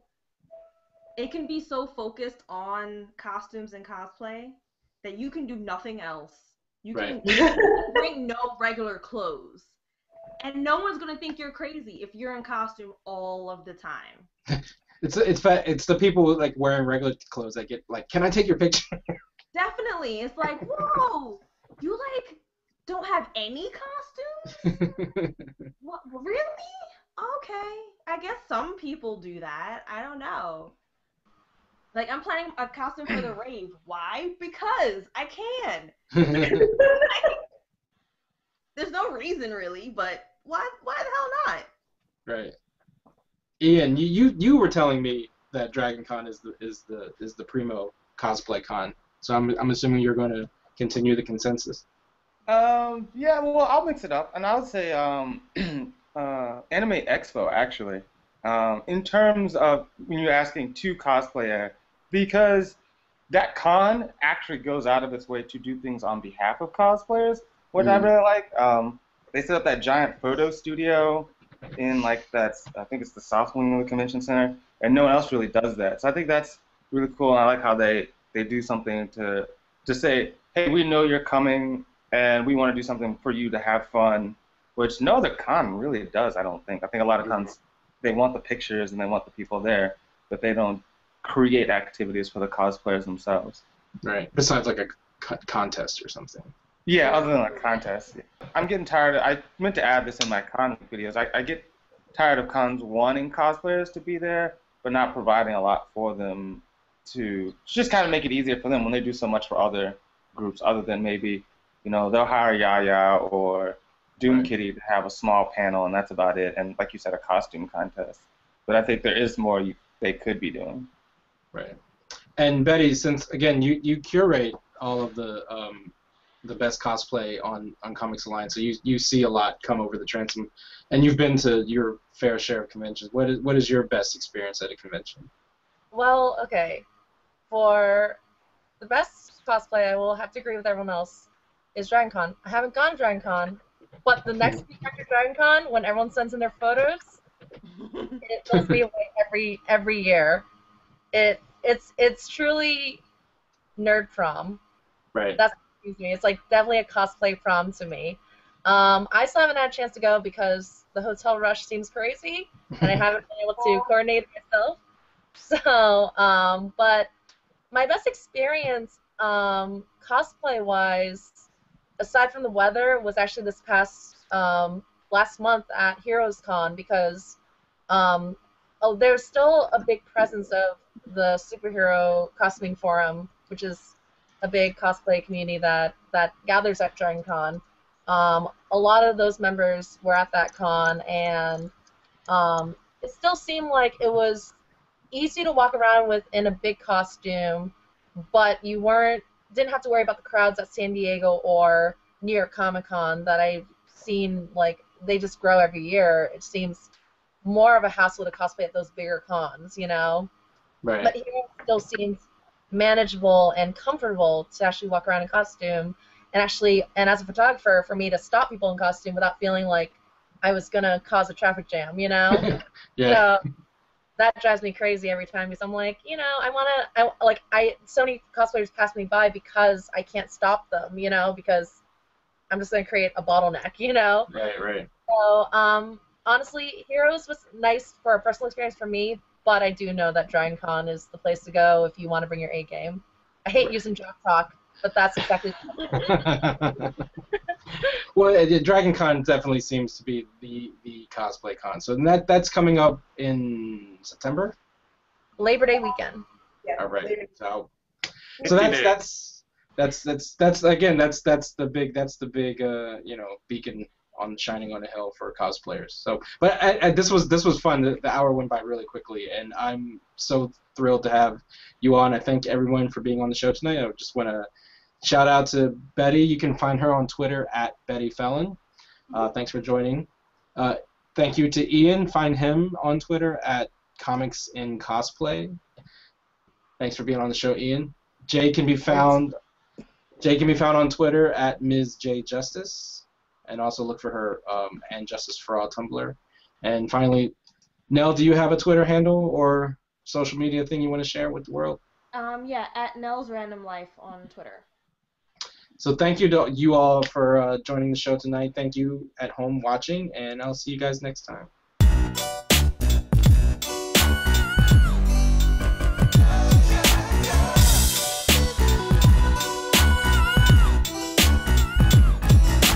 it can be so focused on costumes and cosplay that you can do nothing else. You can bring no regular clothes. And no one's going to think you're crazy if you're in costume all of the time.
It's the people like wearing regular clothes that get like, can I take your picture?
Definitely. It's like, whoa, you like don't have any costumes? What, really? Okay. I guess some people do that. I don't know. Like, I'm planning a costume for the rave. Why? Because I can. There's no reason really, but why the hell not?
Right. Ian, you were telling me that Dragon Con is the primo cosplay con. So I'm assuming you're going to continue the consensus.
Yeah, well, I'll mix it up, and I would say Anime Expo, actually. In terms of when you're asking to cosplayer, because that con actually goes out of its way to do things on behalf of cosplayers, which I really like. They set up that giant photo studio in I think it's the South Wing of the Convention Center, and no one else really does that. So I think that's really cool, and I like how they do something to say, hey, we know you're coming, and we want to do something for you to have fun, which no other con really does, I don't think. I think a lot of cons, they want the pictures and they want the people there, but they don't create activities for the cosplayers themselves.
Right. Besides like a contest or something.
Yeah, other than a contest. I'm getting tired I meant to add this in my con videos. I get tired of cons wanting cosplayers to be there, but not providing a lot for them to just kind of make it easier for them when they do so much for other groups, other than maybe, they'll hire Yaya or Doom Kitty to have a small panel, and that's about it. And like you said, a costume contest. But I think there is more they could be doing.
Right. And Betty, since again you curate all of the best cosplay on ComicsAlliance, so you see a lot come over the transom, and you've been to your fair share of conventions. What is your best experience at a convention?
Well, okay, for the best cosplay, I will have to agree with everyone else, is DragonCon. I haven't gone to DragonCon, but the next week after DragonCon, when everyone sends in their photos, it blows me away every year. It's truly nerd prom.
Right.
That's what confused me. It's like definitely a cosplay prom to me. I still haven't had a chance to go because the hotel rush seems crazy, and I haven't been able to coordinate myself. So, but my best experience cosplay-wise, aside from the weather, was actually this past last month at HeroesCon, because there's still a big presence of the superhero costuming forum, which is a big cosplay community that gathers at DragonCon. A lot of those members were at that con, and it still seemed like it was easy to walk around with in a big costume, but you didn't have to worry about the crowds at San Diego or New York Comic-Con that I've seen. Like, they just grow every year. It seems more of a hassle to cosplay at those bigger cons,
Right.
But here it still seems manageable and comfortable to actually walk around in costume, and as a photographer, for me to stop people in costume without feeling like I was gonna cause a traffic jam,
Yeah.
So that drives me crazy every time, because I'm like, so many cosplayers pass me by because I can't stop them, because I'm just gonna create a bottleneck,
Right.
So honestly, Heroes was nice for a personal experience for me, but I do know that DragonCon is the place to go if you want to bring your A game. I hate using joke talk, but that's exactly
Well, DragonCon definitely seems to be the cosplay con. So that's coming up in September?
Labor Day weekend.
Yeah.
All right. So that's the big beacon on shining on a hill for cosplayers. So, but this was fun. The hour went by really quickly, and I'm so thrilled to have you on. I thank everyone for being on the show tonight. I just want to shout out to Betty. You can find her on Twitter at Betty Felon. Thanks for joining. Thank you to Ian. Find him on Twitter at Comics and Cosplay. Thanks for being on the show, Ian. Jay can be found on Twitter at Ms. J Justice. And also look for her and Justice for All Tumblr. And finally, Nell, do you have a Twitter handle or social media thing you want to share with the world?
Yeah, at Nell's Random Life on Twitter.
So thank you to you all for joining the show tonight. Thank you at home watching, and I'll see you guys next time.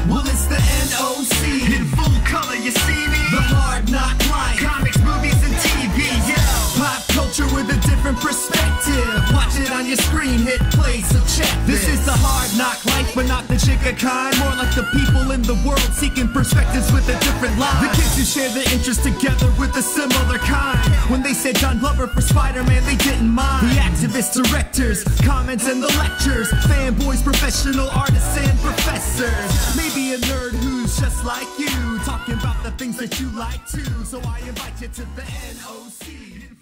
Well, it's the NOC in full color, you see me? The Hard N.O.C life, comics, movies, and TV, yeah. Pop culture with a different perspective. Watch it on your screen, hit play, so check this. This is the Hard N.O.C life. but not the chica kind. More like the people in the world seeking perspectives with a different line. The kids who share the interest together with a similar kind. When they said John Glover for Spider-Man, they didn't mind. The activists, directors, comments and the lectures, fanboys, professional artists and professors. Maybe a nerd who's just like you, talking about the things that you like too. So I invite you to the NOC.